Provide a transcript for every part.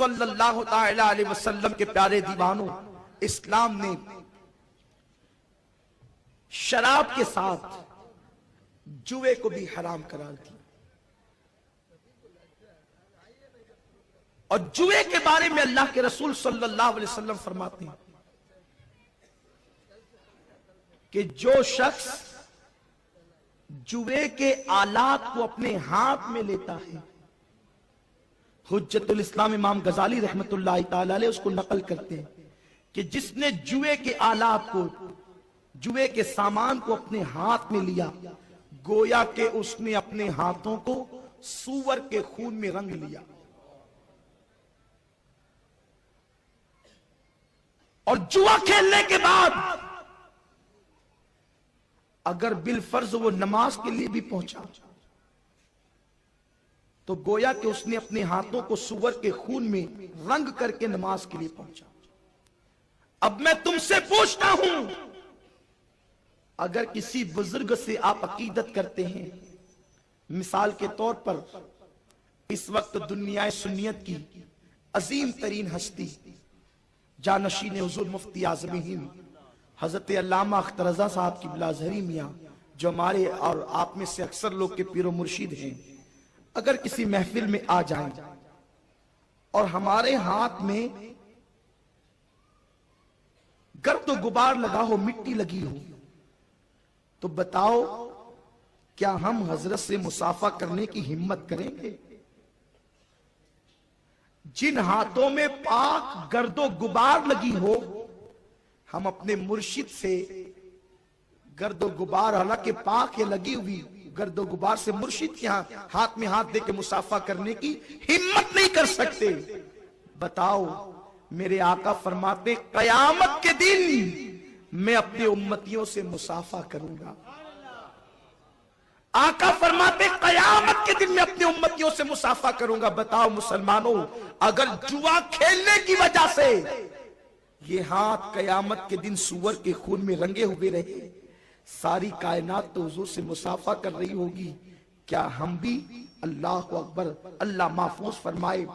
सल्लल्लाहु ताला अलैहि वसल्लम के प्यारे दीवानों, इस्लाम ने शराब के साथ जुए को भी हराम करार दिया। और जुए के बारे में अल्लाह के रसूल सल्लल्लाहु अलैहि वसल्लम फरमाते हैं कि जो शख्स जुए के आलात को अपने हाथ में लेता है, हुज्जतुल इस्लाम इमाम गजाली रहमतुल्लाह ताला अलैह उसको नकल करते हैं कि जिसने जुए के आलात को, जुए के सामान को अपने हाथ में लिया, गोया के उसने अपने हाथों को सूअर के खून में रंग लिया। और जुआ खेलने के बाद अगर बिलफर्ज वो नमाज के लिए भी पहुंचा तो गोया कि उसने अपने हाथों को सूअर के खून में रंग करके नमाज के लिए पहुंचा। अब मैं तुमसे पूछता हूं, अगर किसी बुजुर्ग से आप अकीदत करते हैं, मिसाल के तौर पर इस वक्त दुनिया सुन्नियत की अजीम तरीन हस्ती जानशीन हुजूर मुफ्ती आज़म हिंद हजरत अल्लामा अख्तर रज़ा साहब की बिलाजहरी मियां, जो हमारे और आप में से अक्सर लोग के पीरो मुर्शिद हैं, अगर किसी महफिल में आ जाएं और हमारे हाथ में गर्द गुबार लगा हो, मिट्टी लगी हो, तो बताओ क्या हम हजरत से मुसाफा करने की हिम्मत करेंगे? जिन हाथों में पाक गर्दो गुबार लगी हो, हम अपने मुर्शिद से गर्दो गुबार, हालांकि पाक ये लगी हुई गर्दो गुबार से मुर्शिद के हाथ में हाथ दे के मुसाफा करने की हिम्मत नहीं कर सकते। बताओ, मेरे आका फरमाते कयामत के दिन मैं अपने उम्मतियों से मुसाफा करूंगा। आका फरमाते कयामत के दिन मैं अपने उम्मतियों से मुसाफा करूंगा। बताओ मुसलमानों, अगर जुआ खेलने की वजह से ये हाथ कयामत के दिन सूअर के खून में रंगे हुए रहे, सारी कायनात तो हुजूर से मुसाफा कर रही होगी, क्या हम भी? अल्लाह अकबर, अल्लाह महफूज फरमाए,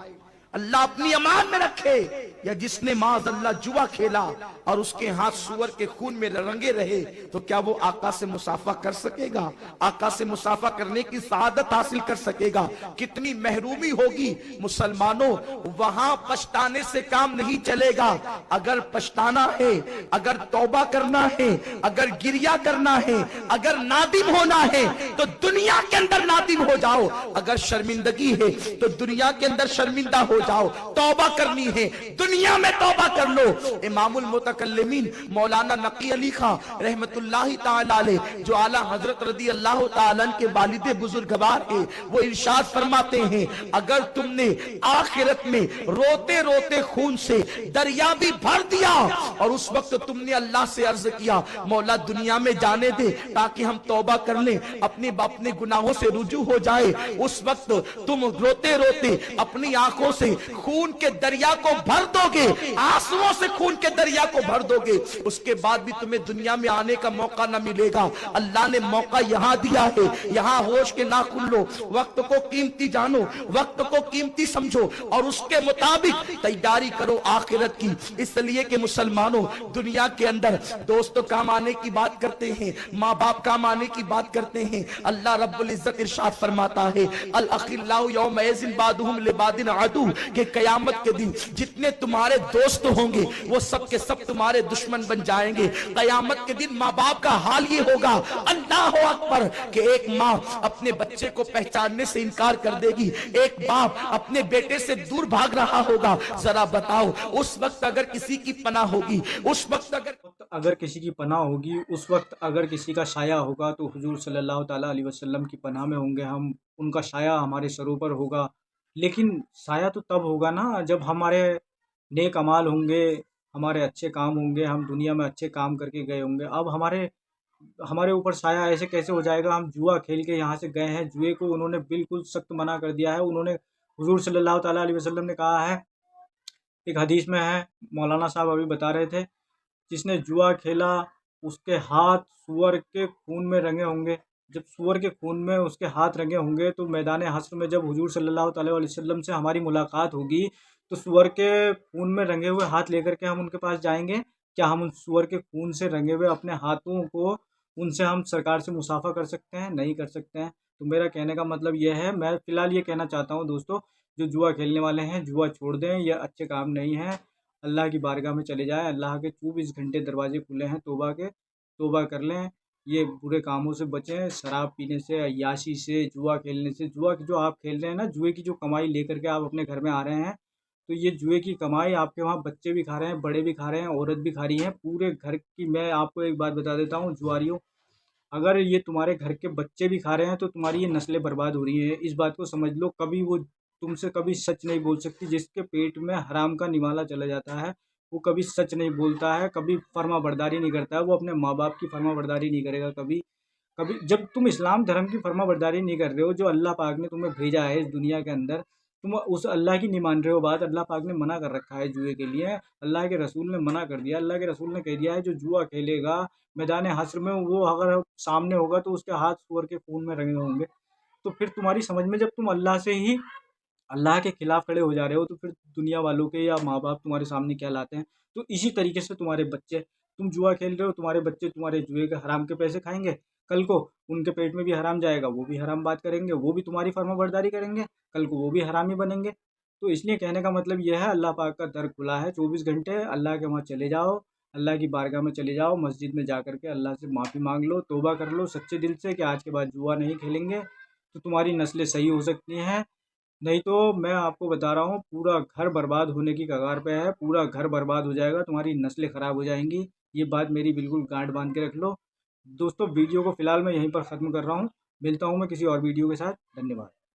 अल्लाह अपनी अमान में रखे। या जिसने माज अल्लाह जुआ खेला और उसके हाथ सूअर के खून में रंगे रहे, तो क्या वो आका से मुसाफा कर सकेगा? आका से मुसाफा करने की सआदत हासिल कर सकेगा? कितनी महरूमी होगी। मुसलमानों, वहां पछताने से काम नहीं चलेगा। अगर पछताना है, अगर तौबा करना है, अगर गिरिया करना है, अगर नादिम होना है, तो दुनिया के अंदर नादिम हो जाओ। अगर शर्मिंदगी है तो दुनिया के अंदर शर्मिंदा हो जाओ। तौबा करनी है, दुनिया में तौबा कर लो। इमामुल मुतकल्लिमीन मौलाना नकी अली खां रहमतुल्लाहि ताला अलैह, जो आला हजरत रदी अल्लाह ताला के वालिद बुजुर्गवार है, वो इरशाद फरमाते हैं, अगर तुमने आखिरत में रोते रोते खून से दरिया भी भर दिया और उस वक्त तुमने अल्लाह से अर्ज किया, मौला दुनिया में जाने दे ताकि हम तौबा कर लें, अपने गुनाहों से रुजू हो जाए, उस वक्त तुम रोते रोते अपनी आंखों से खून के दरिया को भर दोगे, आंसुओं से खून के दरिया को भर दोगे, उसके बाद भी तुम्हें दुनिया में आने का मौका न मिलेगा। अल्लाह ने मौका यहां दिया है, यहां होश के नाखुन लो, वक्त को कीमती जानो, वक्त को कीमती समझो और उसके मुताबिक तैयारी करो आखिरत की। इसलिए कि मुसलमानों, दुनिया के अंदर दोस्तों काम आने की बात करते हैं, माँ बाप काम आने की बात करते हैं। अल्लाह रब्बुल इज्जत इरशाद फरमाता है, अल अखिल्लाहु यौमइज़िन बादुहुम लिबादिन अदू, कि कयामत के दिन जितने तुम्हारे दोस्त होंगे वो सब के सब तुम्हारे दुश्मन बन जाएंगे। कयामत के दिन माँ बाप का हाल ये होगा, अल्लाह अकबर, कि एक माँ अपने बच्चे को पहचानने से इनकार कर देगी, एक बाप अपने बेटे से दूर भाग रहा होगा। जरा बताओ, उस वक्त अगर किसी की पनाह होगी, उस वक्त अगर किसी की पनाह होगी, उस वक्त अगर किसी का साया होगा, तो हुजूर सल्लल्लाहु ताला अलैहि वसल्लम की पनाह में होंगे हम, उनका साया हमारे सरों पर होगा। लेकिन साया तो तब होगा ना जब हमारे नेक अमाल होंगे, हमारे अच्छे काम होंगे, हम दुनिया में अच्छे काम करके गए होंगे। अब हमारे हमारे ऊपर साया ऐसे कैसे हो जाएगा? हम जुआ खेल के यहाँ से गए हैं, जुए को उन्होंने बिल्कुल सख्त मना कर दिया है। उन्होंने, हुजूर सल्लल्लाहु ताला अलैहि वसल्लम ने कहा है, एक हदीस में है, मौलाना साहब अभी बता रहे थे, जिसने जुआ खेला उसके हाथ सूअर के खून में रंगे होंगे। जब सूअर के खून में उसके हाथ रंगे होंगे, तो मैदान हश्र में जब हुजूर सल्लल्लाहु अलैहि वसल्लम से हमारी मुलाकात होगी, तो सूअर के खून में रंगे हुए हाथ लेकर के हम उनके पास जाएंगे? क्या हम उन सूअर के खून से रंगे हुए अपने हाथों को उनसे हम सरकार से मुसाफा कर सकते हैं? नहीं कर सकते हैं। तो मेरा कहने का मतलब यह है, मैं फ़िलहाल ये कहना चाहता हूँ दोस्तों, जो जुआ खेलने वाले हैं, जुआ छोड़ दें, यह अच्छे काम नहीं है। अल्लाह की बारगाह में चले जाएँ, अल्लाह के 24 घंटे दरवाज़े खुले हैं तौबा के, तौबा कर लें। ये बुरे कामों से बचें, शराब पीने से, अय्याशी से, जुआ खेलने से। जुआ की जो आप खेल रहे हैं ना, जुए की जो कमाई लेकर के आप अपने घर में आ रहे हैं, तो ये जुए की कमाई आपके वहाँ बच्चे भी खा रहे हैं, बड़े भी खा रहे हैं, औरत भी खा रही है, पूरे घर की। मैं आपको एक बात बता देता हूँ जुआरियों, अगर ये तुम्हारे घर के बच्चे भी खा रहे हैं, तो तुम्हारी ये नस्लें बर्बाद हो रही हैं। इस बात को समझ लो। कभी वो तुमसे कभी सच नहीं बोल सकती। जिसके पेट में हराम का निवाला चला जाता है, वो कभी सच नहीं बोलता है, कभी फर्माबरदारी नहीं करता है, वो अपने माँ बाप की फर्माबरदारी नहीं करेगा कभी। कभी जब तुम इस्लाम धर्म की फर्माबरदारी नहीं कर रहे हो, जो अल्लाह पाक ने तुम्हें भेजा है इस दुनिया के अंदर, तुम उस अल्लाह की नहीं मान रहे हो बात। अल्लाह पाक ने मना कर रखा है जुए के लिए, अल्लाह के रसूल ने मना कर दिया। अल्लाह के रसूल ने कह दिया है, जो जुआ खेलेगा मैदान हश्र में, वो अगर सामने होगा तो उसके हाथ सूअर के खून में रंगे होंगे। तो फिर तुम्हारी समझ में, जब तुम अल्लाह के खिलाफ खड़े हो जा रहे हो, तो फिर दुनिया वालों के या माँ बाप तुम्हारे सामने क्या लाते हैं? तो इसी तरीके से तुम्हारे बच्चे, तुम जुआ खेल रहे हो, तुम्हारे बच्चे तुम्हारे जुए के हराम के पैसे खाएंगे, कल को उनके पेट में भी हराम जाएगा, वो भी हराम बात करेंगे, वो भी तुम्हारी फर्माबरदारी करेंगे, कल को वो भी हरामी बनेंगे। तो इसलिए कहने का मतलब यह है, अल्लाह पाक का दर खुला है 24 घंटे। अल्लाह के वहाँ चले जाओ, अल्लाह की बारगाह में चले जाओ, मस्जिद में जा कर के अल्लाह से माफ़ी मांग लो, तौबा कर लो सच्चे दिल से कि आज के बाद जुआ नहीं खेलेंगे, तो तुम्हारी नस्लें सही हो सकती हैं। नहीं तो मैं आपको बता रहा हूँ, पूरा घर बर्बाद होने की कगार पे है, पूरा घर बर्बाद हो जाएगा, तुम्हारी नस्लें ख़राब हो जाएंगी। ये बात मेरी बिल्कुल गांठ बांध के रख लो। दोस्तों, वीडियो को फ़िलहाल मैं यहीं पर ख़त्म कर रहा हूँ। मिलता हूँ मैं किसी और वीडियो के साथ। धन्यवाद।